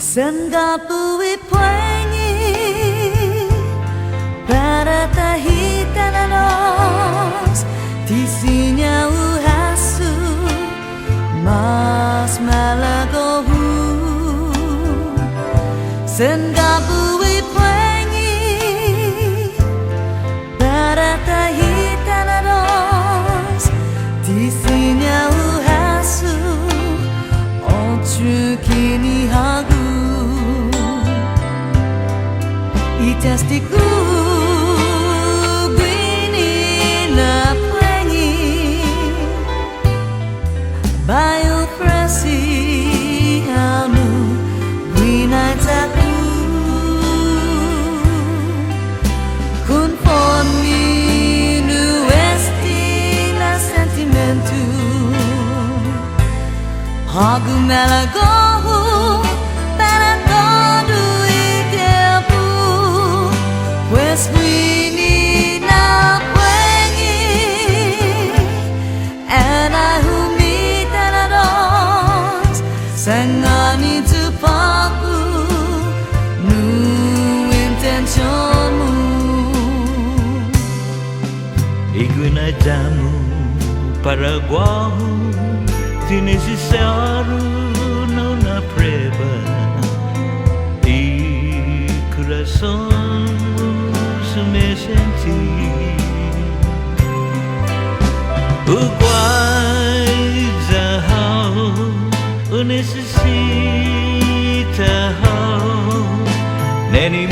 Sangapui poengi para tahitananos tisinya uhasu mas malagohu Sangapui poengi para tahitananos tisinya uhasu ochu kini hagu Itastiku gwini na plengi Bayo presi hanu gwina taku Kun formi nu esti na sentimentu Hagu malagohu para todo Pues winnie na pwengi And I who meet and adores Sangani to papu Nu intention mu Iguina jamu para guahu Desnecessário não na preba E coração me senti O guarda o necessita Neni